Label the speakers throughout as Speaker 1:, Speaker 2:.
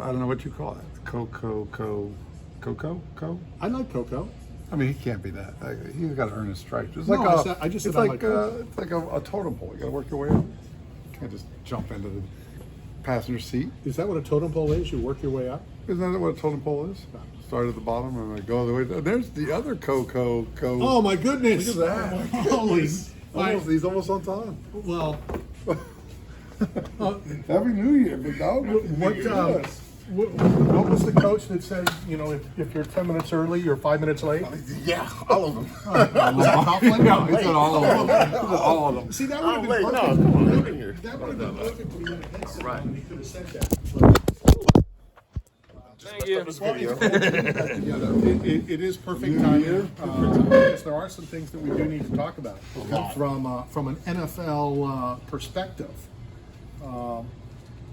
Speaker 1: I don't know what you call it. Coco.
Speaker 2: I like Coco.
Speaker 1: I mean, he can't be that. He's got to earn his stripes. It's
Speaker 2: No,
Speaker 1: like
Speaker 2: I just said
Speaker 1: it's
Speaker 2: I
Speaker 1: like
Speaker 2: like Coco.
Speaker 1: it's like a totem pole. You got to work your way up. You can't just jump into the passenger seat.
Speaker 2: Is that what a totem pole is? You work your way up?
Speaker 1: Isn't that what a totem pole is? Start at the bottom and I go all the way down. There's the other Coco.
Speaker 2: Oh my goodness!
Speaker 1: Look at that.
Speaker 2: Holy!
Speaker 1: He's almost on time.
Speaker 2: Well,
Speaker 1: Happy New Year, big dog.
Speaker 2: what was the coach that said, if you're 10 minutes early, you're 5 minutes late?
Speaker 3: Yeah, all of them.
Speaker 1: Was it Coughlin? No, he said all of them. He said all of them.
Speaker 2: See, that would have been
Speaker 3: No,
Speaker 2: perfect.
Speaker 3: come on, look at here.
Speaker 2: That would have been perfect when he had a headset on and he could have said that.
Speaker 3: Thank you.
Speaker 2: It is perfect timing. Because there are some things that we do need to talk about from an NFL perspective.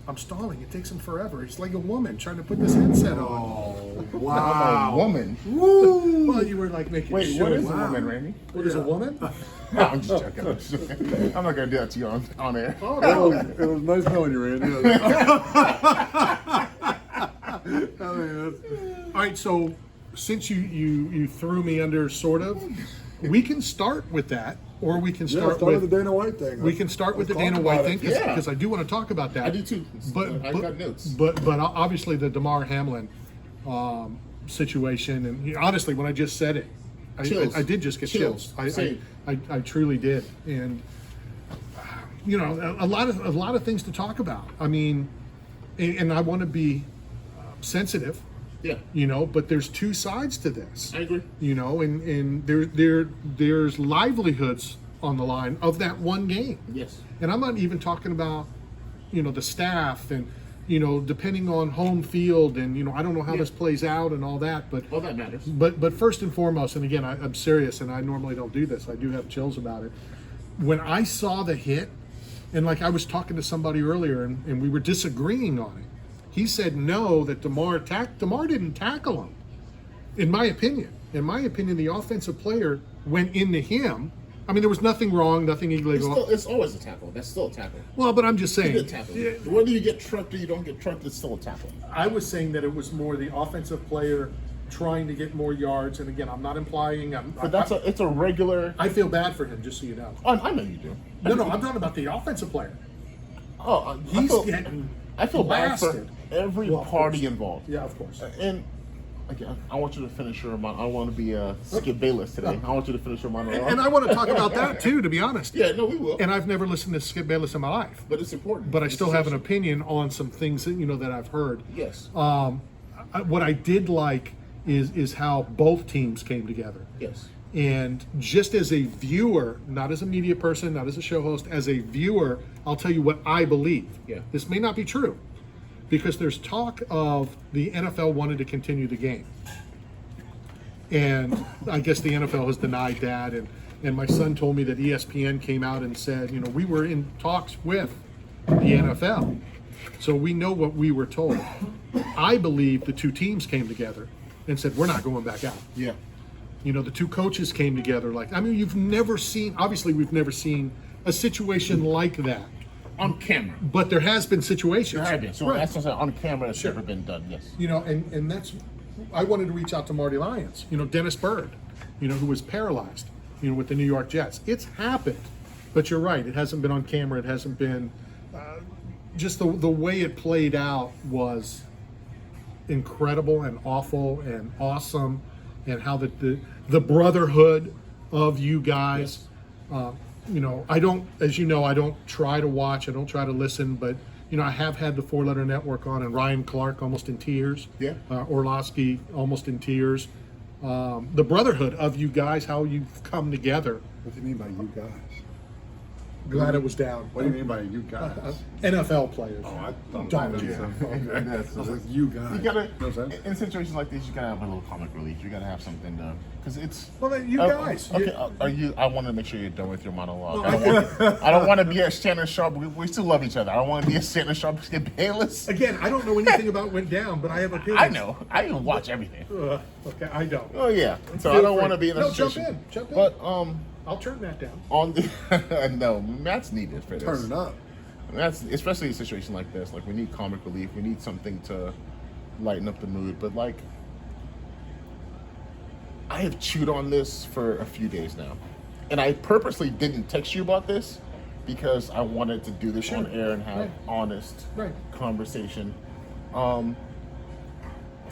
Speaker 2: I'm stalling. It takes him forever. He's like a woman trying to put this headset on.
Speaker 1: Oh,
Speaker 3: I'm a
Speaker 1: wow.
Speaker 3: woman.
Speaker 2: Woo! Well, you were like making
Speaker 3: Wait,
Speaker 2: sure.
Speaker 3: what is a
Speaker 2: Wow.
Speaker 3: woman, Randy?
Speaker 2: What is a woman?
Speaker 3: No, I'm just joking. I'm not gonna do that to you on air.
Speaker 2: Oh,
Speaker 1: Oh,
Speaker 2: no.
Speaker 1: it was nice knowing you, Randy.
Speaker 2: All right, so since you threw me under sort of, we can start with that, or we can start
Speaker 1: with
Speaker 2: with
Speaker 1: the Dana White thing.
Speaker 2: we can start with the
Speaker 1: Let's talk
Speaker 2: Dana White
Speaker 1: about
Speaker 2: thing
Speaker 1: it.
Speaker 2: because
Speaker 3: Yeah.
Speaker 2: I do want to talk about that.
Speaker 3: I do too.
Speaker 2: But
Speaker 3: I've got notes.
Speaker 2: But obviously the Damar Hamlin situation, and honestly, when I just said it,
Speaker 3: Chills.
Speaker 2: I did just get chills.
Speaker 3: Same.
Speaker 2: I truly did, and a lot of things to talk about. I mean, and I want to be sensitive.
Speaker 3: Yeah.
Speaker 2: But there's two sides to this.
Speaker 3: I agree.
Speaker 2: And there's livelihoods on the line of that one game.
Speaker 3: Yes.
Speaker 2: And I'm not even talking about, the staff and, depending on home field and, I don't know how this plays out and all that, but
Speaker 3: All that matters.
Speaker 2: but first and foremost, and again, I'm serious, and I normally don't do this. I do have chills about it. When I saw the hit, and like I was talking to somebody earlier, and we were disagreeing on it. He said no, that Damar didn't tackle him. In my opinion, the offensive player went into him. I mean, there was nothing wrong, nothing illegal.
Speaker 3: It's always a tackle. That's still a tackle.
Speaker 2: Well, but I'm just saying.
Speaker 3: Good tackle. Whether you get trucked or you don't get trucked, it's still a tackle.
Speaker 2: I was saying that it was more the offensive player trying to get more yards. And again, I'm not implying.
Speaker 3: But it's a regular.
Speaker 2: I feel bad for him, just so you know.
Speaker 3: Oh, I know you do.
Speaker 2: No, I'm talking about the offensive player.
Speaker 3: Oh,
Speaker 2: He's getting
Speaker 3: I feel bad
Speaker 2: blasted.
Speaker 3: for every
Speaker 2: Well, of
Speaker 3: party
Speaker 2: course.
Speaker 3: involved.
Speaker 2: Yeah, of course.
Speaker 3: And again, I want you to finish your monologue. I want to be Skip Bayless today. I want you to finish your monologue.
Speaker 2: And I want to talk about that too, to be honest.
Speaker 3: Yeah, no, we will.
Speaker 2: And I've never listened to Skip Bayless in my life,
Speaker 3: But it's important.
Speaker 2: but I
Speaker 3: It's
Speaker 2: still have an
Speaker 3: essential.
Speaker 2: opinion on some things that that I've heard.
Speaker 3: Yes.
Speaker 2: What I did like is how both teams came together.
Speaker 3: Yes.
Speaker 2: And just as a viewer, not as a media person, not as a show host, as a viewer, I'll tell you what I believe.
Speaker 3: Yeah.
Speaker 2: This may not be true, because there's talk of the NFL wanted to continue the game. And I guess the NFL has denied that. And my son told me that ESPN came out and said, we were in talks with the NFL. So we know what we were told. I believe the two teams came together and said, we're not going back out.
Speaker 3: Yeah.
Speaker 2: The two coaches came together. We've never seen a situation like that.
Speaker 3: On camera.
Speaker 2: But there has been situations.
Speaker 3: There have been. So
Speaker 2: Right.
Speaker 3: that's what I'm saying. On camera, it's never been done. Yes.
Speaker 2: And that's, I wanted to reach out to Marty Lyons, Dennis Byrd, who was paralyzed, with the New York Jets. It's happened, but you're right. It hasn't been on camera. It hasn't been, just the way it played out was incredible and awful and awesome, and how the brotherhood of you guys, I don't, as you know, I don't try to watch, I don't try to listen, but I have had the Four Letter Network on, and Ryan Clark almost in tears.
Speaker 3: Yeah.
Speaker 2: Orlovsky almost in tears. The brotherhood of you guys, how you've come together.
Speaker 1: What do you mean by you guys?
Speaker 2: Glad it was down.
Speaker 1: What do you mean by you guys?
Speaker 2: NFL players.
Speaker 1: Oh, I thought
Speaker 2: Don't
Speaker 1: it was,
Speaker 3: Yeah.
Speaker 1: I was like, you guys.
Speaker 3: You gotta,
Speaker 1: You know what I'm saying?
Speaker 3: in situations like this, you gotta have a little comic relief. You gotta have something, because it's.
Speaker 2: Well, then you guys.
Speaker 3: Okay, are you? I want to make sure you're done with your monologue.
Speaker 2: No,
Speaker 3: I don't want to be a Shannon Sharp. We still love each other. I don't want to be a Shannon Sharp, Skip Bayless.
Speaker 2: Again, I don't know anything about what went down, but I have opinions.
Speaker 3: I know. I even watch everything.
Speaker 2: Okay, I don't.
Speaker 3: Oh yeah. So
Speaker 2: Feel
Speaker 3: I don't
Speaker 2: free.
Speaker 3: want to be in a
Speaker 2: No, jump
Speaker 3: situation.
Speaker 2: in, jump in.
Speaker 3: But
Speaker 2: I'll turn that down.
Speaker 3: on the no, Matt's needed for this.
Speaker 1: Turn it up.
Speaker 3: And that's especially in a situation like this. Like, we need comic relief. We need something to lighten up the mood. But like, I have chewed on this for a few days now, and I purposely didn't text you about this because I wanted to do this on air and have honest conversation. The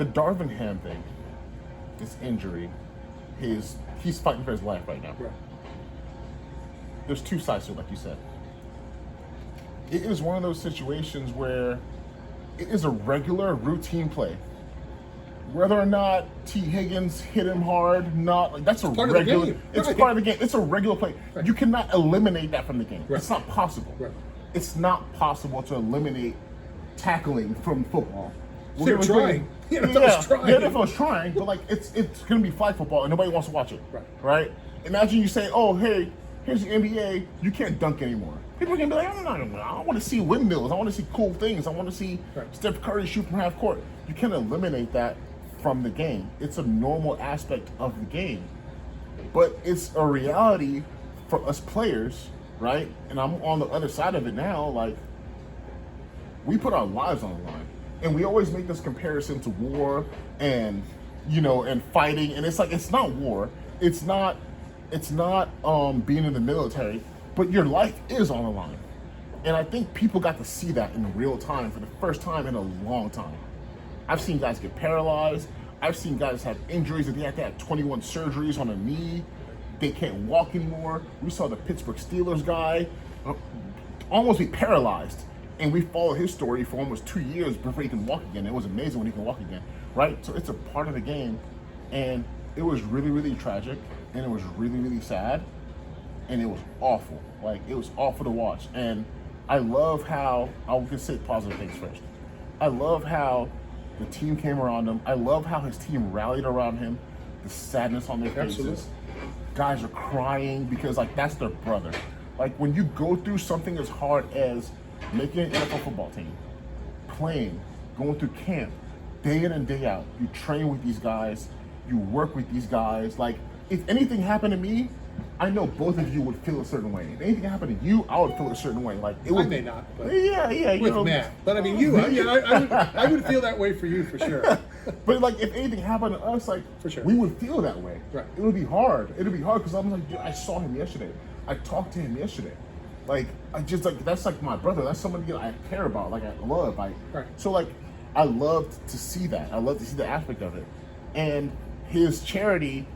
Speaker 3: Darvin Ham thing, this injury, he's fighting for his life right now.
Speaker 2: Right.
Speaker 3: There's two sides to it, like you said. It is one of those situations where it is a regular routine play. Whether or not T. Higgins hit him hard, not like that's a
Speaker 2: part
Speaker 3: regular.
Speaker 2: of the game.
Speaker 3: It's
Speaker 2: Right.
Speaker 3: part of the game. It's a regular play.
Speaker 2: Right.
Speaker 3: You cannot eliminate that from the game.
Speaker 2: Right.
Speaker 3: It's not possible.
Speaker 2: Right.
Speaker 3: It's not possible to eliminate tackling from football.
Speaker 2: They're trying. The NFL's
Speaker 3: Yeah,
Speaker 2: trying.
Speaker 3: the NFL's trying, but like it's going to be flag football, and nobody wants to watch it.
Speaker 2: Right.
Speaker 3: Right. Imagine you say, "Oh, hey, here's the NBA. You can't dunk anymore." People are going to be like, I want to see windmills. I want to see cool things. I want to see Steph Curry shoot from half court. You can't eliminate that from the game. It's a normal aspect of the game. But it's a reality for us players, right? And I'm on the other side of it now. Like, we put our lives on the line. And we always make this comparison to war and, and fighting. And it's like, it's not war. It's not being in the military. But your life is on the line. And I think people got to see that in real time for the first time in a long time. I've seen guys get paralyzed. I've seen guys have injuries that they have to have 21 surgeries on a knee. They can't walk anymore. We saw the Pittsburgh Steelers guy almost be paralyzed. And we followed his story for almost 2 years before he can walk again. It was amazing when he can walk again, right? So it's a part of the game. And it was really, really tragic. And it was really, really sad. And it was awful. Like, it was awful to watch. And I love how, I'll just say positive things first. I love how the team came around him. I love how his team rallied around him. The sadness on their faces.
Speaker 2: Absolutely.
Speaker 3: Guys are crying because, like, that's their brother. Like, when you go through something as hard as making an NFL football team, playing, going through camp, day in and day out, you train with these guys, you work with these guys. Like, if anything happened to me, I know both of you would feel a certain way. If anything happened to you, I would feel a certain way. Like, it would,
Speaker 2: I may not, but
Speaker 3: yeah,
Speaker 2: with Matt. But I mean, I would feel that way for you for sure.
Speaker 3: But like, if anything happened to us, like,
Speaker 2: For sure.
Speaker 3: we would feel that way.
Speaker 2: Right.
Speaker 3: It would be hard. It would be hard because I'm like, dude, I saw him yesterday. I talked to him yesterday. Like, I just like, that's like my brother. That's somebody that I care about. Like, I love. Right. So like, I loved to see that. I love to see the aspect of it. And his charity,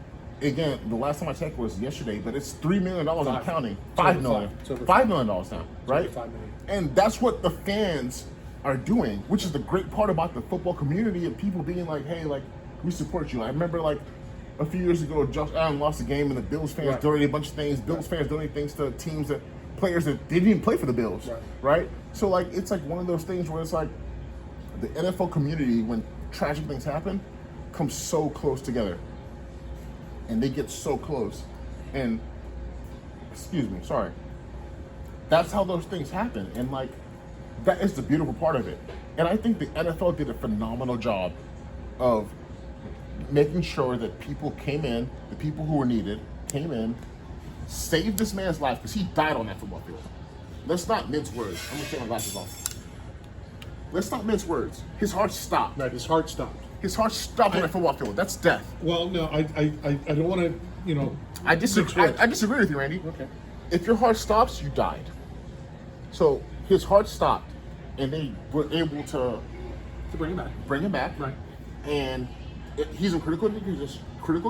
Speaker 3: again, the last time I checked was yesterday, but it's $3 million and counting. $5 million. $5 million now, right?
Speaker 2: $5 million.
Speaker 3: And that's what the fans are doing, which is the great part about the football community and people being like, hey, like, we support you. I remember like a few years ago, Josh Allen lost a game and the Bills fans donated a bunch of things. Bills fans donated things to teams that players that didn't even play for the Bills, right? So like, it's like one of those things where it's like the NFL community, when tragic things happen, comes so close together. And they get so close. And, that's how those things happen. And like, that is the beautiful part of it. And I think the NFL did a phenomenal job of making sure that people came in, the people who were needed came in, saved this man's life because he died on that football field. Let's not mince words. I'm gonna take my glasses off. Let's not mince words. His heart stopped.
Speaker 2: Right, his heart stopped.
Speaker 3: His heart stopped on that football field. That's death.
Speaker 2: Well, no, I don't want to,
Speaker 3: I disagree with you, Randy.
Speaker 2: Okay.
Speaker 3: If your heart stops, you died. So his heart stopped, and they were able to
Speaker 2: bring him back.
Speaker 3: Right. And he's in critical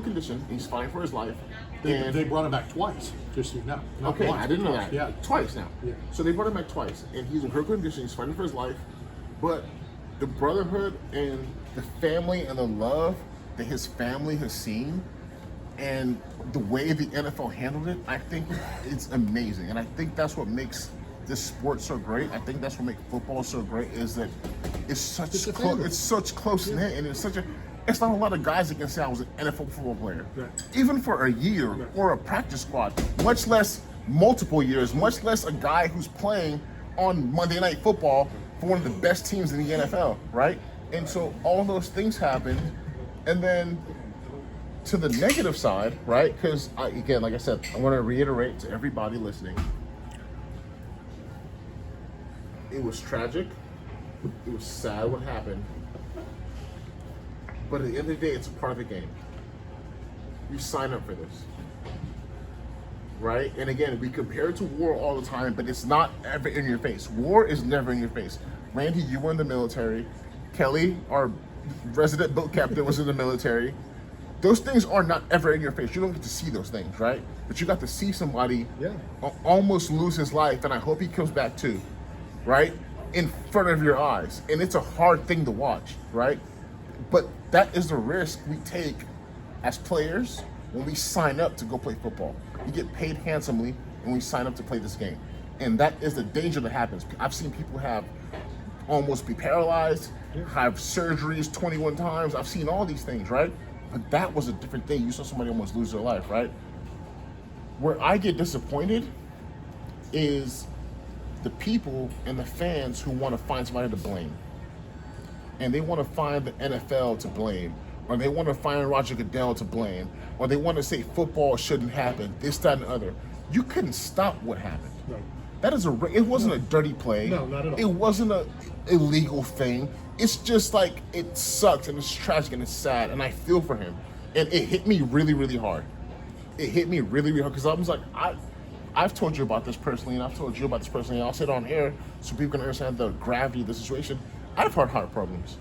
Speaker 3: condition. He's fighting for his life.
Speaker 2: They brought him back twice, just so you know. Not
Speaker 3: Okay,
Speaker 2: once,
Speaker 3: I didn't know
Speaker 2: twice.
Speaker 3: that.
Speaker 2: Yeah.
Speaker 3: Twice now.
Speaker 2: Yeah.
Speaker 3: So they brought him back twice, and he's in critical condition. He's fighting for his life. But the brotherhood and the family and the love that his family has seen, and the way the NFL handled it, I think it's amazing. And I think that's what makes this sport so great. I think that's what makes football so great, is that it's such close knit, and it's not a lot of guys that can say I was an NFL football player, even for a year or a practice squad, much less multiple years, much less a guy who's playing on Monday Night Football for one of the best teams in the NFL, right? And so all those things happened, and then to the negative side, right? Because again, like I said, I want to reiterate to everybody listening, It was tragic. It was sad what happened. But at the end of the day, it's a part of the game. You sign up for this. Right? And again, we compare it to war all the time, but it's not ever in your face. War is never in your face. Randy, you were in the military. Kelly, our resident boat captain, was in the military. Those things are not ever in your face. You don't get to see those things, right? But you got to see somebody almost lose his life, and I hope he comes back too, right? In front of your eyes. And it's a hard thing to watch, right? But that is the risk we take as players when we sign up to go play football. We get paid handsomely when we sign up to play this game. And that is the danger that happens. I've seen people have almost be paralyzed, have surgeries 21 times. I've seen all these things, right? But that was a different thing. You saw somebody almost lose their life, right? Where I get disappointed is the people and the fans who want to find somebody to blame. And they want to find the NFL to blame, or they want to find Roger Goodell to blame, or they want to say football shouldn't happen, this, that, and the other. You couldn't stop what happened.
Speaker 2: Right.
Speaker 3: That is it wasn't a dirty play.
Speaker 2: No, not at all.
Speaker 3: It wasn't a illegal thing. It's just like, it sucks and it's tragic and it's sad, and I feel for him. And it hit me really, really hard. It hit me really, really hard, because I was like, I've told you about this personally, and I've told you about this personally, and I'll say it on air so people can understand the gravity of the situation. I've had heart problems.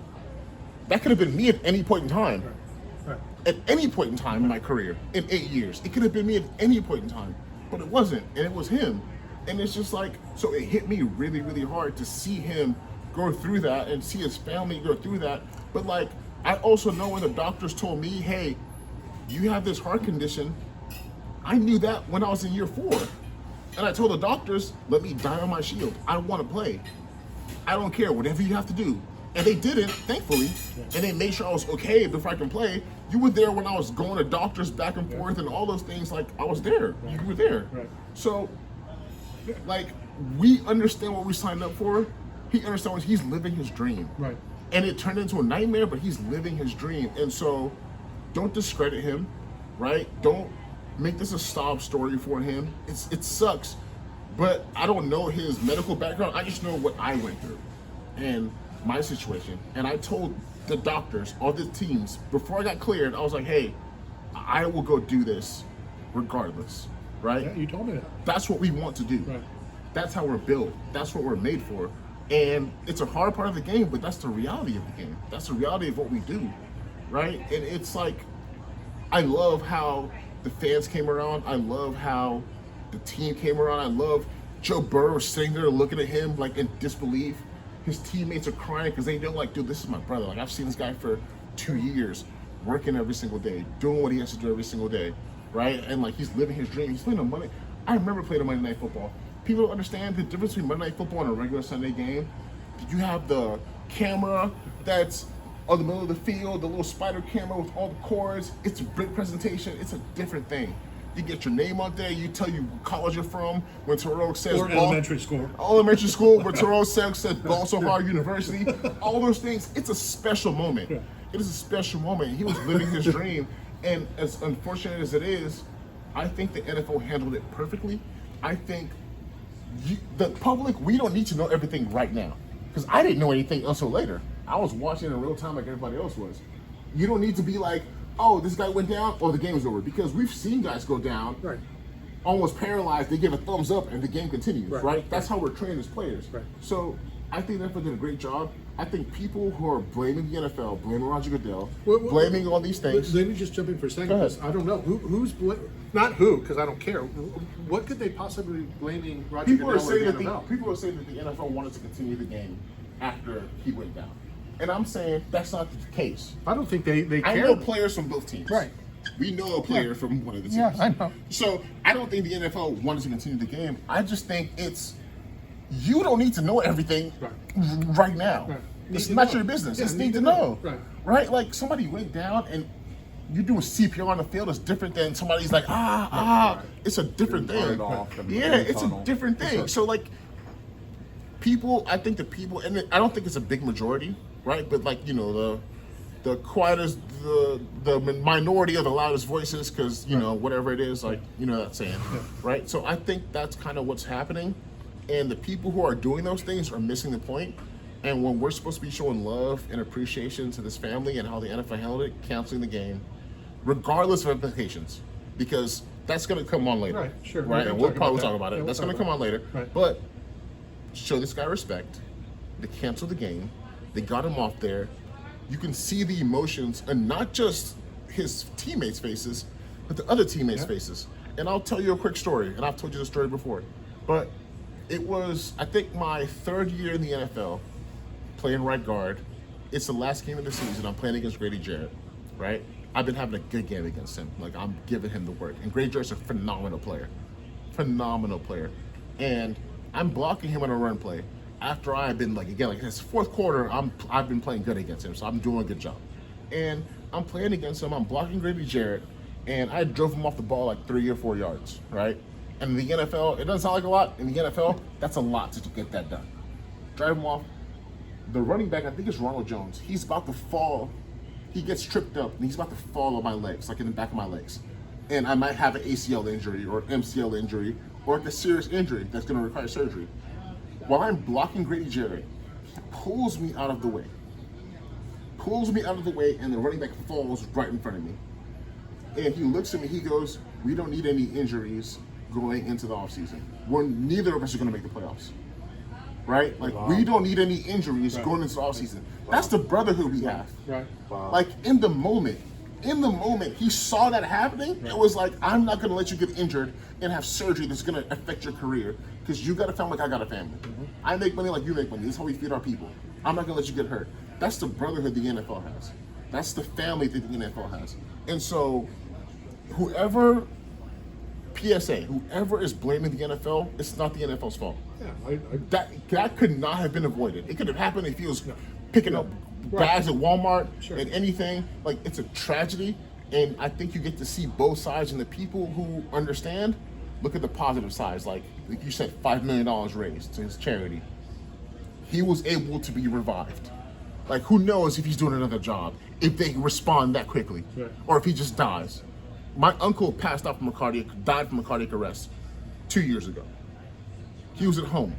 Speaker 3: That could have been me at any point in time.
Speaker 2: Right.
Speaker 3: At any point in time in my career, in 8 years. It could have been me at any point in time, but it wasn't, and it was him. And it's just like, so it hit me really, really hard to see him go through that and see his family go through that. But like, I also know when the doctors told me, hey, you have this heart condition, I knew that when I was in year 4. And I told the doctors, let me die on my shield. I want to play. I don't care, whatever you have to do. And they did it, thankfully, and they made sure I was okay before I can play. You were there when I was going to doctors back and forth and all those things. Like, I was there. You were there.
Speaker 2: Right.
Speaker 3: So, like, we understand what we signed up for. He understands he's living his dream.
Speaker 2: Right.
Speaker 3: And it turned into a nightmare, but he's living his dream. And so, don't discredit him, right? Don't make this a sob story for him. It sucks, but I don't know his medical background. I just know what I went through and my situation. And I told the doctors, all the teams, before I got cleared, I was like, hey, I will go do this regardless, right?
Speaker 2: Yeah, you told me that.
Speaker 3: That's what we want to do.
Speaker 2: Right.
Speaker 3: That's how we're built. That's what we're made for. And it's a hard part of the game, but that's the reality of the game. That's the reality of what we do, right? And it's like, I love how the fans came around. I love how the team came around. I love Joe Burrow sitting there looking at him like in disbelief. His teammates are crying because they know, like, dude, this is my brother. Like, I've seen this guy for 2 years, working every single day, doing what he has to do every single day, right? And like, he's living his dream. He's playing on Monday. I remember playing on Monday Night Football. People don't understand the difference between Monday Night Football and a regular Sunday game. You have the camera that's on the middle of the field, the little spider camera with all the cords. It's a big presentation. It's a different thing. You get your name out there. You tell you what college you're from. When Terrell says
Speaker 2: Or elementary school.
Speaker 3: Elementary school. When Terrell says ball so hard, university. All those things. It's a special moment.
Speaker 2: Yeah.
Speaker 3: It is a special moment. He was living his dream, and as unfortunate as it is, I think the NFL handled it perfectly. I think the public, we don't need to know everything right now, because I didn't know anything until later. I was watching in real time like everybody else was. You don't need to be like, oh, this guy went down, or the game's over, because we've seen guys go down,
Speaker 2: Right.
Speaker 3: almost paralyzed. They give a thumbs up, and the game continues.
Speaker 2: Right.
Speaker 3: Right? That's how we're trained as players.
Speaker 2: Right.
Speaker 3: So I think the NFL did a great job. I think people who are blaming the NFL, blaming Roger Goodell, blaming all these things.
Speaker 2: Let me just jump in for a second.
Speaker 3: Go ahead.
Speaker 2: 'Cause I don't know who's not who, because I don't care. What could they possibly be blaming Roger
Speaker 3: People are
Speaker 2: Goodell or
Speaker 3: saying
Speaker 2: the
Speaker 3: that
Speaker 2: NFL?
Speaker 3: people are saying that the NFL wanted to continue the game after he went down, and I'm saying that's not the case.
Speaker 2: I don't think they
Speaker 3: I
Speaker 2: care.
Speaker 3: know players from both teams.
Speaker 2: Right.
Speaker 3: We know a player from one of the teams.
Speaker 2: Yeah, I know.
Speaker 3: So I don't think the NFL wanted to continue the game. I just think you don't need to know everything right now.
Speaker 2: Right.
Speaker 3: It's
Speaker 2: Need to
Speaker 3: not
Speaker 2: know.
Speaker 3: your business.
Speaker 2: Yeah,
Speaker 3: It's
Speaker 2: need
Speaker 3: need
Speaker 2: to
Speaker 3: to
Speaker 2: know.
Speaker 3: know.
Speaker 2: Right.
Speaker 3: Right? Like, somebody went down and you doing CPR on the field is different than somebody's like,
Speaker 1: Right.
Speaker 3: It's a different
Speaker 1: Turn
Speaker 3: thing.
Speaker 1: it off and
Speaker 3: Yeah,
Speaker 1: in the
Speaker 3: it's a
Speaker 1: tunnel.
Speaker 3: different thing.
Speaker 1: Sure.
Speaker 3: So like, I think the people, and I don't think it's a big majority, right? But like, the quietest, the minority of the loudest voices, because whatever it is, like, that saying, right? So I think that's kind of what's happening, And the people who are doing those things are missing the point. And when we're supposed to be showing love and appreciation to this family and how the NFL handled it, canceling the game, regardless of implications, because that's going to come on later.
Speaker 2: Right, sure.
Speaker 3: Right, and we'll probably talk about it.
Speaker 2: Yeah,
Speaker 3: That's going to come on later.
Speaker 2: Right.
Speaker 3: But show this guy respect. They canceled the game. They got him off there. You can see the emotions, and not just his teammates' faces, but the other teammates' faces. And I'll tell you a quick story, and I've told you the story before. But it was, I think, my third year in the NFL, playing right guard. It's the last game of the season. I'm playing against Grady Jarrett, right? I've been having a good game against him. Like, I'm giving him the work. And Grady Jarrett's a phenomenal player. Phenomenal player. And I'm blocking him on a run play. After I've been, like, again, like, his fourth quarter, I've been playing good against him, so I'm doing a good job. And I'm playing against him. I'm blocking Grady Jarrett, and I drove him off the ball like 3 or 4 yards, right? And in the NFL, it doesn't sound like a lot. In the NFL, that's a lot to get that done. Drive him off. The running back, I think it's Ronald Jones. He's about to fall. He gets tripped up, and he's about to fall on my legs, like in the back of my legs. And I might have an ACL injury or MCL injury or like a serious injury that's going to require surgery. While I'm blocking Grady Jarrett, he pulls me out of the way. And the running back falls right in front of me. And he looks at me, he goes, "We don't need any injuries going into the offseason. Neither of us are going to make the playoffs." Right? Like, we don't need any injuries going into the offseason. That's the brotherhood we have.
Speaker 2: Right.
Speaker 3: Like, in the moment, he saw that happening. It was like, I'm not going to let you get injured and have surgery that's going to affect your career, because you got a family like I got a family. I make money like you make money. This is how we feed our people. I'm not going to let you get hurt. That's the brotherhood the NFL has. That's the family that the NFL has. And so, whoever is blaming the NFL, it's not the NFL's fault.
Speaker 2: Yeah,
Speaker 3: That could not have been avoided. It could have happened if he was picking up bags at Walmart and anything. Like, it's a tragedy, and I think you get to see both sides, and the people who understand look at the positive sides. Like you said, $5 million raised to his charity. He was able to be revived. Like, who knows if he's doing another job, if they respond that quickly, or if he just dies. My uncle died from a cardiac arrest 2 years ago. He was at home.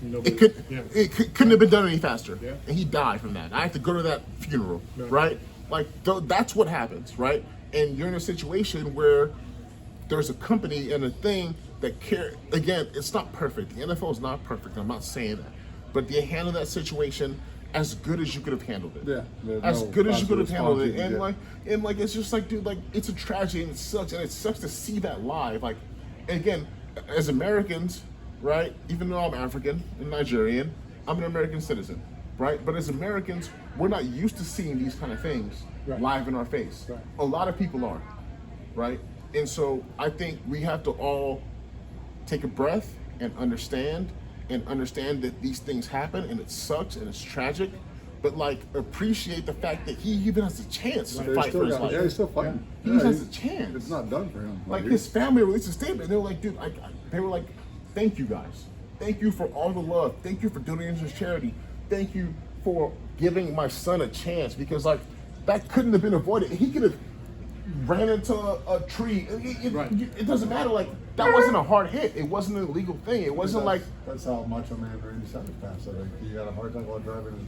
Speaker 3: Couldn't have been done any faster. Yeah. And he died from that. I had to go to that funeral, right? Like, that's what happens, right? And you're in a situation where there's a company and a thing that care. Again, it's not perfect. The NFL is not perfect. I'm not saying that. But they handle that situation as good as you could have handled it.
Speaker 1: Yeah.
Speaker 3: As good as you could have handled it. And like it's just like, dude, like, it's a tragedy, and it sucks. And it sucks to see that live. Like, again, as Americans, right? Even though I'm African and Nigerian, I'm an American citizen, right? But as Americans, we're not used to seeing these kind of things live in our face. Right. A lot of people are, right? And so I think we have to all take a breath and understand that these things happen, and it sucks and it's tragic, but like, appreciate the fact that he even has a chance to fight for his life.
Speaker 1: Yeah, he's still fighting.
Speaker 3: He has a chance.
Speaker 1: It's not done for him.
Speaker 3: Like, his family released a statement. They were like, dude, they were like, thank you guys. Thank you for all the love. Thank you for donating to this charity. Thank you for giving my son a chance, because like, that couldn't have been avoided. He could have ran into a tree. It doesn't matter. Like, that wasn't a hard hit. It wasn't an illegal thing. It wasn't
Speaker 1: that's how Macho Man Randy Savage passed. Like, he got a hard time while driving.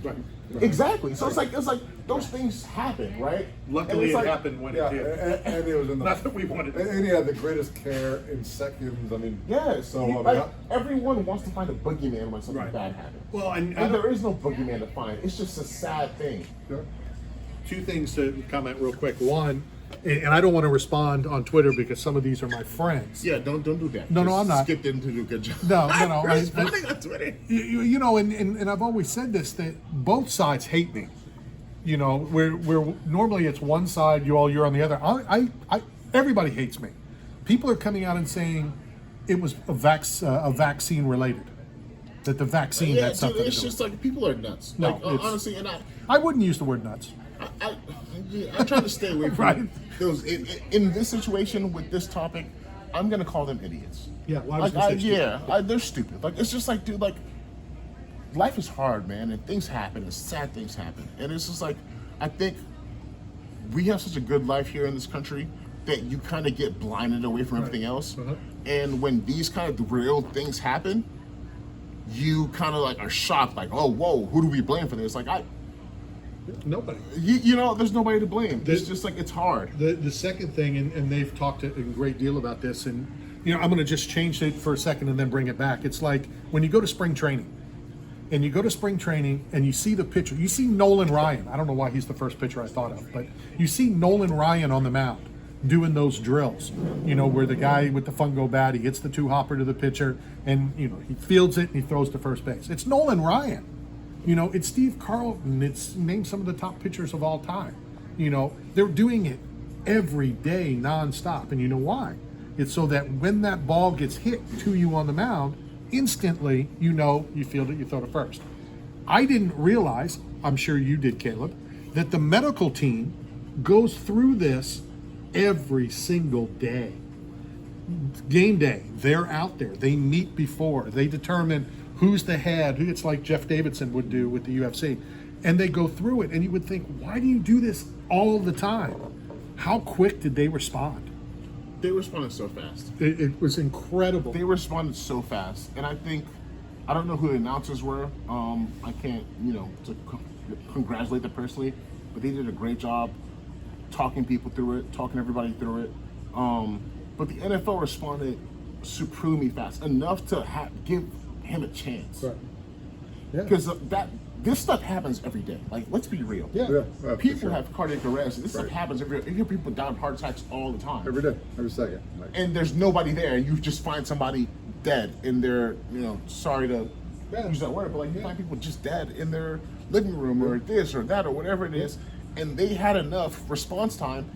Speaker 3: Exactly. So it's like those things happen, right?
Speaker 2: Luckily, it happened when it did.
Speaker 1: And it was in the
Speaker 2: not that we wanted.
Speaker 1: And he had the greatest care in seconds. I mean,
Speaker 3: so everyone wants to find a boogeyman when something bad happens.
Speaker 2: Well, and
Speaker 3: there is no boogeyman to find. It's just a sad thing.
Speaker 1: Sure.
Speaker 2: Two things to comment real quick. One, and I don't want to respond on Twitter because some of these are my friends.
Speaker 3: Yeah, don't do that.
Speaker 2: No, I'm not.
Speaker 3: Skip didn't do a good job.
Speaker 2: No.
Speaker 3: Responding on Twitter.
Speaker 2: You know, and I've always said this, that both sides hate me. You know, we're normally it's one side, you're on the other. I everybody hates me. People are coming out and saying it was a vaccine related. That the vaccine had something to do with it.
Speaker 3: It's just like, people are nuts.
Speaker 2: No,
Speaker 3: like, honestly, and
Speaker 2: I wouldn't use the word nuts.
Speaker 3: I try to stay away from those. In this situation with this topic, I'm gonna call them idiots.
Speaker 2: Yeah, well, I was gonna say stupid.
Speaker 3: They're stupid. Like, it's just like, dude, like, life is hard, man, and things happen, and sad things happen, and it's just like, I think we have such a good life here in this country that you kind of get blinded away from everything else. And when these kind of real things happen, you kind of like are shocked, like, oh, whoa, who do we blame for this? Like,
Speaker 2: Nobody.
Speaker 3: you know, there's nobody to blame. It's just like, it's hard.
Speaker 2: The second thing, and they've talked a great deal about this, and you know, I'm going to just change it for a second and then bring it back. It's like when you go to spring training, and you go to spring training and you see the pitcher, you see Nolan Ryan. I don't know why he's the first pitcher I thought of, but you see Nolan Ryan on the mound doing those drills, you know, where the guy with the fungo bat, he hits the two hopper to the pitcher, and you know, he fields it and he throws to first base. It's Nolan Ryan. You know, it's Steve Carlton. It's named some of the top pitchers of all time. You know, they're doing it every day nonstop. And you know why? It's so that when that ball gets hit to you on the mound, instantly, you know, you field it, you throw to first. I didn't realize, I'm sure you did, Caleb, that the medical team goes through this every single day. Game day, they're out there. They meet before. They determine who's the head, who it's like Jeff Davidson would do with the UFC. And they go through it, and you would think, why do you do this all the time? How quick did they respond?
Speaker 3: They responded so fast.
Speaker 2: It was incredible.
Speaker 3: They responded so fast. And I think, I don't know who the announcers were. I can't, you know, to congratulate them personally, but they did a great job talking people through it, talking everybody through it. But the NFL responded supremely fast, enough to give him a chance.
Speaker 2: Right. Yeah.
Speaker 3: Because this stuff happens every day. Like, let's be real.
Speaker 2: Yeah.
Speaker 3: People have cardiac arrest. This stuff happens every day. You hear people die of heart attacks all the time.
Speaker 1: Every day, every second. Like,
Speaker 3: And there's nobody there. You just find somebody dead in their, you know, sorry to use that word, but like, you find people just dead in their living room or this or that or whatever it is. And they had enough response time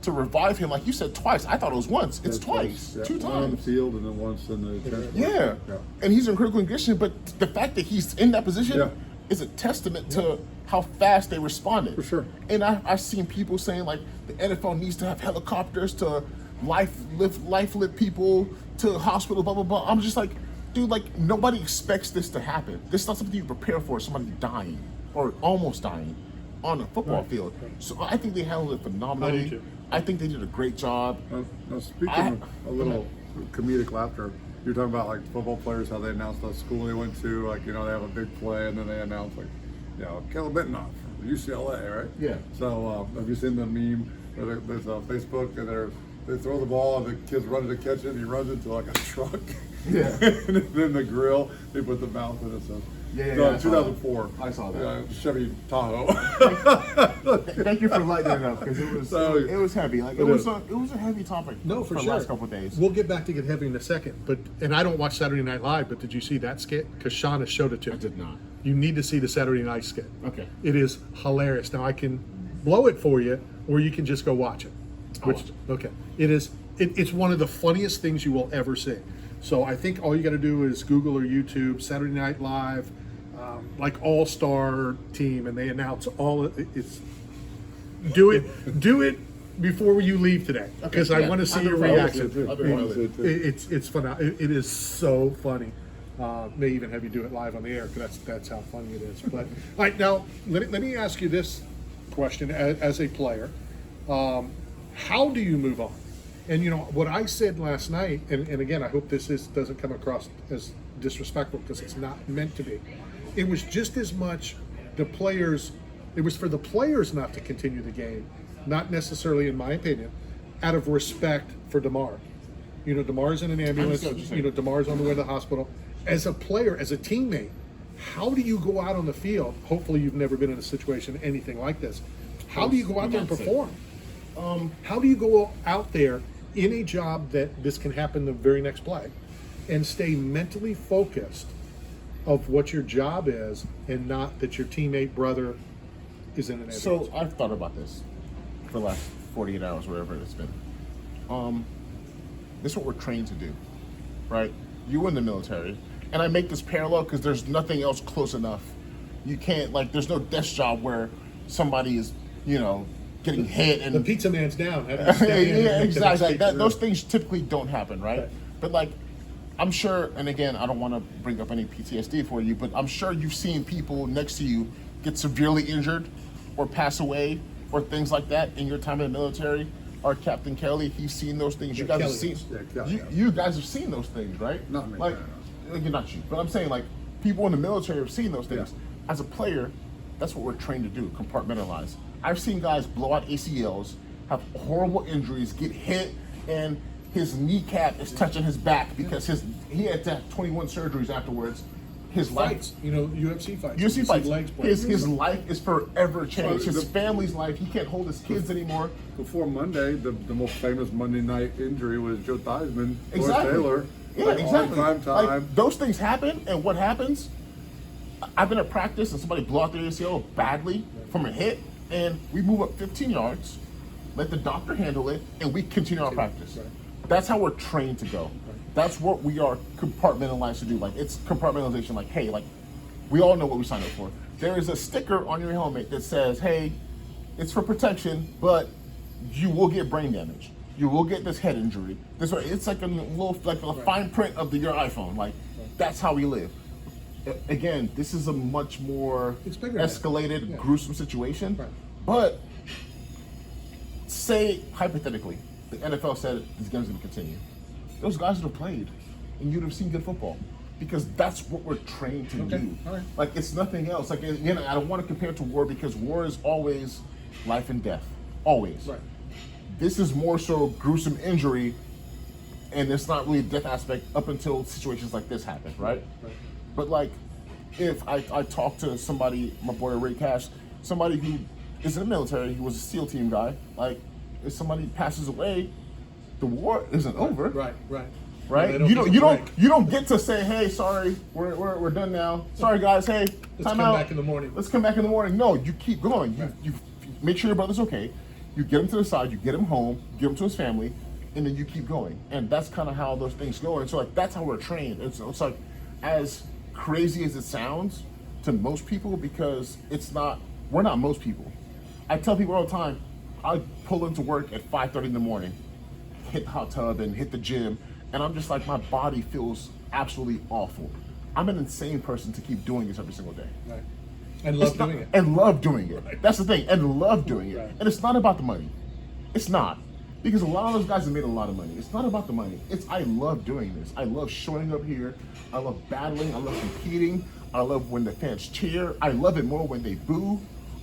Speaker 3: to revive him, like you said, twice. I thought it was once. It's twice.
Speaker 1: yeah.
Speaker 3: 2
Speaker 1: One on the
Speaker 3: times.
Speaker 1: field and then once in the transport.
Speaker 3: Yeah. And he's in critical condition, but the fact that he's in that position
Speaker 1: Yeah.
Speaker 3: is a testament to how fast they responded.
Speaker 1: For sure.
Speaker 3: And I've seen people saying, like, the NFL needs to have helicopters to lift people to hospital, blah, blah, blah. I'm just like, dude, like, nobody expects this to happen. This is not something you prepare for, somebody dying or almost dying on a football field. So I think they handled it phenomenally.
Speaker 2: I do too.
Speaker 3: I think they did a great job.
Speaker 1: Now, speaking of a little comedic laughter, you're talking about like football players, how they announce the school they went to, like, you know, they have a big play and then they announce, like, you know, Caleb Benenoch from UCLA, right?
Speaker 3: Yeah.
Speaker 1: So have you seen the meme where there's a Facebook and they throw the ball and the kid's running to catch it and he runs into like a truck?
Speaker 3: Yeah.
Speaker 1: And then the grill, they put the mouth in it. So,
Speaker 3: Yeah,
Speaker 1: 2004.
Speaker 3: I saw that.
Speaker 1: Chevy Tahoe.
Speaker 3: Thank you for lighting it up, because it was heavy. Like, it was a heavy topic.
Speaker 2: No, for
Speaker 3: the
Speaker 2: sure.
Speaker 3: last couple of days.
Speaker 2: We'll get back to Get Heavy in a second, and I don't watch Saturday Night Live, but did you see that skit? Because Shauna showed it to me.
Speaker 3: I did not.
Speaker 2: You need to see the Saturday Night skit.
Speaker 3: Okay.
Speaker 2: It is hilarious. Now I can blow it for you, or you can just go watch it. Okay. It's one of the funniest things you will ever see. So I think all you got to do is Google or YouTube Saturday Night Live, like All-Star Team, and they announce it's. Do it before you leave today, because I want to see your reaction. It's fun. It is so funny. May even have you do it live on the air, because that's how funny it is. But all right, now let me ask you this question as a player: how do you move on? And you know what I said last night, and again, I hope doesn't come across as disrespectful, because it's not meant to be. It was just as much the players. It was for the players not to continue the game, not necessarily, in my opinion, out of respect for Damar. You know, Damar's in an ambulance. You know, Damar's on the way to the hospital. As a player, as a teammate, how do you go out on the field? Hopefully, you've never been in a situation anything like this. How do you go out there and perform? How do you go out there in a job that this can happen the very next play and stay mentally focused of what your job is, and not that your teammate brother is in an ambulance?
Speaker 3: So I've thought about this for the last 48 hours, whatever it's been. This is what we're trained to do, right? You in the military, and I make this parallel because there's nothing else close enough. You can't, like, there's no desk job where somebody is, you know, getting hit and
Speaker 2: the pizza man's down. How do you stay in and
Speaker 3: yeah,
Speaker 2: make the next
Speaker 3: exactly.
Speaker 2: pizza?
Speaker 3: Those things typically don't happen, right?
Speaker 2: Right.
Speaker 3: But like, I'm sure, and again, I don't want to bring up any PTSD for you, but I'm sure you've seen people next to you get severely injured or pass away or things like that in your time in the military. Our Captain Kelly, he's seen those things. You guys have seen. You guys have seen those things, right?
Speaker 1: Not me.
Speaker 3: Like, not you, but I'm saying, like, people in the military have seen those things. As a player, that's what we're trained to do, compartmentalize. I've seen guys blow out ACLs, have horrible injuries, get hit, and his kneecap is touching his back because he had to have 21 surgeries afterwards. His
Speaker 2: Fights, UFC fights.
Speaker 3: UFC fights.
Speaker 2: Legs
Speaker 3: His life is forever changed. His family's life. He can't hold his kids anymore.
Speaker 1: Before Monday, the most famous Monday night injury was Joe Theismann,
Speaker 3: Exactly.
Speaker 1: Taylor.
Speaker 3: Yeah,
Speaker 1: like,
Speaker 3: exactly.
Speaker 1: Time.
Speaker 3: Like, those things happen, and what happens? I've been at practice, and somebody blew out their ACL badly from a hit, and we move up 15 yards, let the doctor handle it, and we continue our practice.
Speaker 2: Right.
Speaker 3: That's how we're trained to go. That's what we are compartmentalized to do. Like, it's compartmentalization. Like, hey, like, we all know what we signed up for. There is a sticker on your helmet that says, hey, it's for protection, but you will get brain damage. You will get this head injury. This way, it's like a little, like a fine print of your iPhone. Like, that's how we live. Again, this is a much more
Speaker 2: It's bigger,
Speaker 3: escalated, gruesome situation.
Speaker 2: Right.
Speaker 3: But say, hypothetically, the NFL said this game's going to continue. Those guys would have played, and you'd have seen good football. Because that's what we're trained to do.
Speaker 2: All right.
Speaker 3: Like, it's nothing else. Like, again, I don't want to compare it to war because war is always life and death. Always.
Speaker 2: Right.
Speaker 3: This is more so gruesome injury, and it's not really a death aspect up until situations like this happen, right?
Speaker 2: Right.
Speaker 3: But, like, if I talk to somebody, my boy Ray Cash, somebody who is in the military, he was a SEAL team guy, like, if somebody passes away, the war isn't over.
Speaker 2: Right.
Speaker 3: Right?
Speaker 2: No,
Speaker 3: you don't get to say, hey, sorry, we're done now. Sorry guys, hey,
Speaker 2: Let's
Speaker 3: time
Speaker 2: come
Speaker 3: out.
Speaker 2: back in the morning.
Speaker 3: Let's come back in the morning. No, you keep going. You make sure your brother's okay. You get him to the side, you get him home, give him to his family, and then you keep going. And that's kind of how those things go. And so like that's how we're trained. And so it's like as crazy as it sounds to most people, because we're not most people. I tell people all the time, I pull into work at 5:30 in the morning, hit the hot tub and hit the gym, and I'm just like, my body feels absolutely awful. I'm an insane person to keep doing this every single day.
Speaker 2: Right. And love doing it.
Speaker 3: And love doing it.
Speaker 2: Right.
Speaker 3: That's the thing. And love doing it.
Speaker 2: Right.
Speaker 3: And it's not about the money. It's not. Because a lot of those guys have made a lot of money. It's not about the money. I love doing this. I love showing up here. I love battling. I love competing. I love when the fans cheer. I love it more when they boo.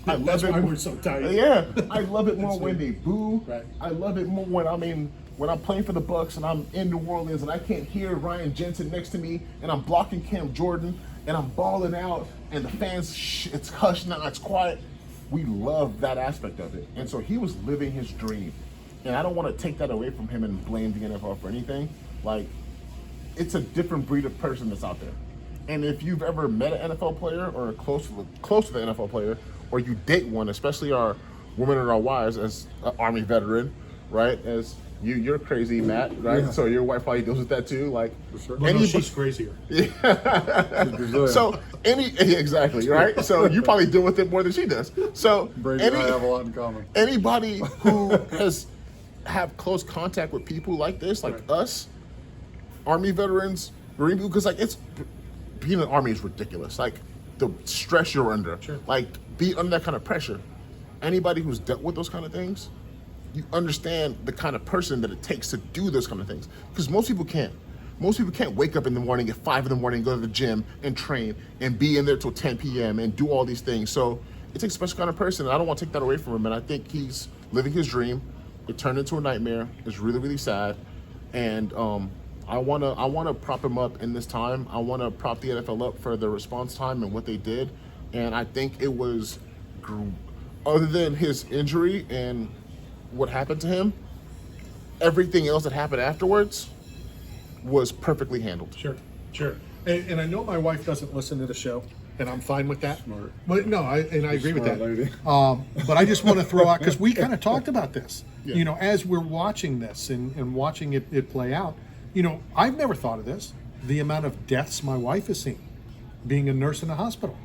Speaker 2: That's why we're so tired.
Speaker 3: Yeah. I love it more when they boo.
Speaker 2: Right.
Speaker 3: I love it more when I'm playing for the Bucks and I'm in New Orleans and I can't hear Ryan Jensen next to me and I'm blocking Cam Jordan and I'm balling out and the fans, it's hushed now, it's quiet. We love that aspect of it. And so he was living his dream. And I don't want to take that away from him and blame the NFL for anything. Like, it's a different breed of person that's out there. And if you've ever met an NFL player or close to the NFL player, or you date one, especially our women and our wives as an Army veteran, right? As you're crazy, Matt, right?
Speaker 1: Yeah.
Speaker 3: So your wife probably deals with that too, like.
Speaker 1: For sure.
Speaker 2: Well, no, she's crazier.
Speaker 3: So exactly, right? So you probably deal with it more than she does. So
Speaker 1: Brady and I have a lot in common.
Speaker 3: anybody who have close contact with people like this, like
Speaker 2: Right.
Speaker 3: us, Army veterans, Marine people, because like being in the Army is ridiculous. Like the stress you're under,
Speaker 2: Sure.
Speaker 3: like be under that kind of pressure. Anybody who's dealt with those kind of things, you understand the kind of person that it takes to do those kind of things. Because most people can't. Most people can't wake up in the morning at 5 in the morning, go to the gym and train and be in there till 10 p.m. and do all these things. So it takes a special kind of person. And I don't want to take that away from him. And I think he's living his dream. It turned into a nightmare. It's really, really sad. And I wanna prop him up in this time. I want to prop the NFL up for the response time and what they did. And I think it was, other than his injury and what happened to him, everything else that happened afterwards was perfectly handled.
Speaker 2: Sure. And I know my wife doesn't listen to the show, and I'm fine with that.
Speaker 1: Smart.
Speaker 2: But no, I agree with
Speaker 1: Smart
Speaker 2: that.
Speaker 1: lady.
Speaker 2: But I just want to throw out, because we kind of talked about this,
Speaker 3: Yeah.
Speaker 2: as we're watching this and watching it play out. I've never thought of this, the amount of deaths my wife has seen, being a nurse in a hospital,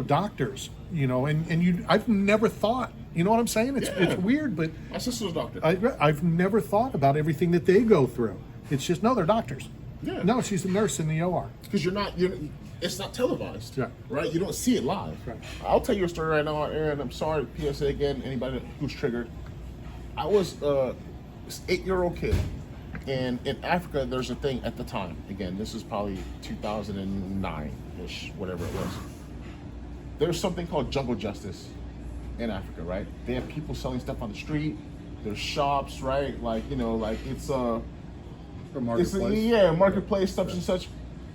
Speaker 2: doctors, I've never thought, you know what I'm saying? It's weird, but
Speaker 3: My sister's a doctor.
Speaker 2: I've never thought about everything that they go through. It's just, no, they're doctors.
Speaker 3: Yeah.
Speaker 2: No, she's a nurse in the OR.
Speaker 3: Because it's not televised,
Speaker 2: Yeah.
Speaker 3: right? You don't see it live.
Speaker 2: Right.
Speaker 3: I'll tell you a story right now, Aaron. I'm sorry, PSA again, anybody who's triggered. I was this 8-year-old kid And in Africa, there's a thing at the time. Again, this is probably 2009-ish, whatever it was. There's something called jungle justice in Africa, right? They have people selling stuff on the street. There's shops, right? Like, you know, like it's
Speaker 1: A marketplace.
Speaker 3: yeah, marketplace, such and such.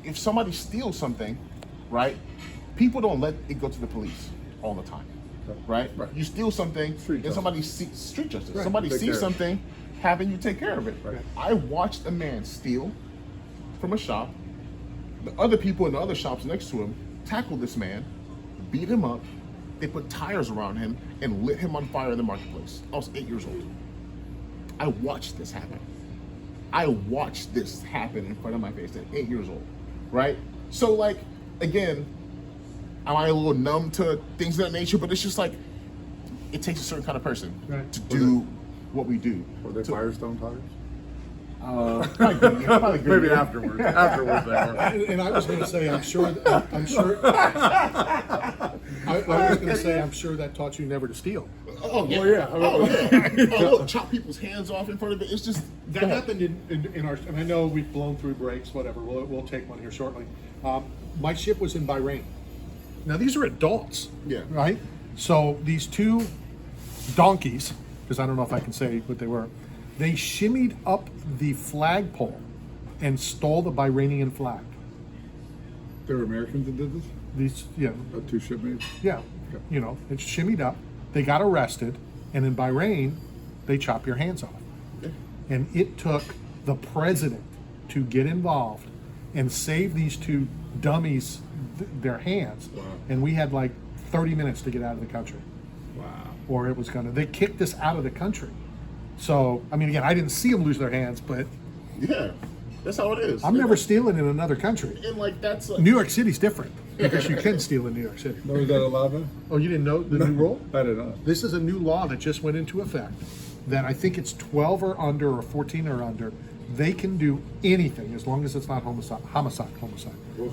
Speaker 3: If somebody steals something, right, people don't let it go to the police all the time, right?
Speaker 1: Right.
Speaker 3: You steal something,
Speaker 1: Street
Speaker 3: and somebody
Speaker 1: justice.
Speaker 3: sees street justice.
Speaker 1: Right.
Speaker 3: Somebody
Speaker 1: Take care
Speaker 3: sees
Speaker 1: of it.
Speaker 3: something, having you take care of it.
Speaker 1: Right.
Speaker 3: I watched a man steal from a shop. The other people in the other shops next to him tackled this man, beat him up. They put tires around him and lit him on fire in the marketplace. I was 8 years old. I watched this happen. I watched this happen in front of my face at 8 years old, right? So, like, again, am I a little numb to things of that nature? But it's just like, it takes a certain kind of person
Speaker 2: Right.
Speaker 3: to do what we do.
Speaker 1: Were they Firestone tires?
Speaker 3: Probably good.
Speaker 1: Maybe afterwards. Afterwards, they were.
Speaker 2: And I was going to say, I'm sure. I was going to say, I'm sure that taught you never to steal.
Speaker 3: Oh, yeah.
Speaker 1: Well, yeah.
Speaker 3: Oh, yeah. Oh, look, chop people's hands off in front of it. It's just,
Speaker 2: That happened in our, and I know we've blown through breaks, whatever. We'll take one here shortly. My ship was in Bahrain. Now these are adults,
Speaker 3: Yeah.
Speaker 2: right? So these two donkeys, because I don't know if I can say what they were, they shimmied up the flagpole and stole the Bahrainian flag.
Speaker 1: They were Americans that did this?
Speaker 2: These, yeah,
Speaker 1: Two shipmates?
Speaker 2: yeah, you know, it's shimmied up. They got arrested, and in Bahrain, they chop your hands off. And it took the president to get involved and save these two dummies their hands.
Speaker 1: Wow.
Speaker 2: And we had like 30 minutes to get out of the country,
Speaker 1: Wow.
Speaker 2: or it was gonna. They kicked us out of the country. So I mean, again, I didn't see them lose their hands, but
Speaker 3: yeah, that's how it is.
Speaker 2: I'm never stealing in another country.
Speaker 3: And like, that's like,
Speaker 2: New York City's different because you can steal in New York City.
Speaker 1: No, is that allowed then?
Speaker 2: Oh, you didn't know the new rule?
Speaker 1: I didn't know.
Speaker 2: This is a new law that just went into effect that I think it's 12 or under or 14 or under. They can do anything as long as it's not homicide.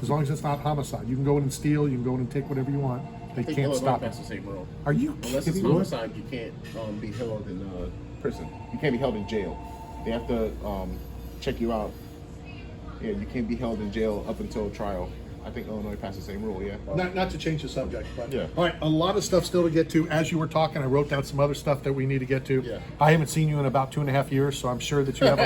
Speaker 2: As long as it's not homicide. You can go in and steal, you can go in and take whatever you want. They
Speaker 3: I think
Speaker 2: can't
Speaker 3: Illinois
Speaker 2: stop
Speaker 3: passed
Speaker 2: it.
Speaker 3: the same rule.
Speaker 2: Are you
Speaker 3: Unless it's
Speaker 2: kidding me?
Speaker 3: homicide, you can't be held in prison. You can't be held in jail. They have to check you out. Yeah, you can't be held in jail up until trial. I think Illinois passed the same rule, yeah.
Speaker 2: Not to change the subject, but
Speaker 3: Yeah.
Speaker 2: all right, a lot of stuff still to get to. As you were talking, I wrote down some other stuff that we need to get to.
Speaker 3: Yeah.
Speaker 2: I haven't seen you in about 2.5 years, so I'm sure that you have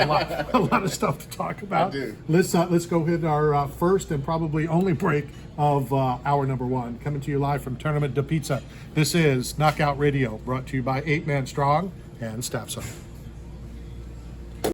Speaker 2: a lot of stuff to talk about.
Speaker 3: I do.
Speaker 2: Let's go hit our first and probably only break of hour number one. Coming to you live from Tournament de Pizza. This is Knockout Radio, brought to you by 8 Man Strong and Staff Center.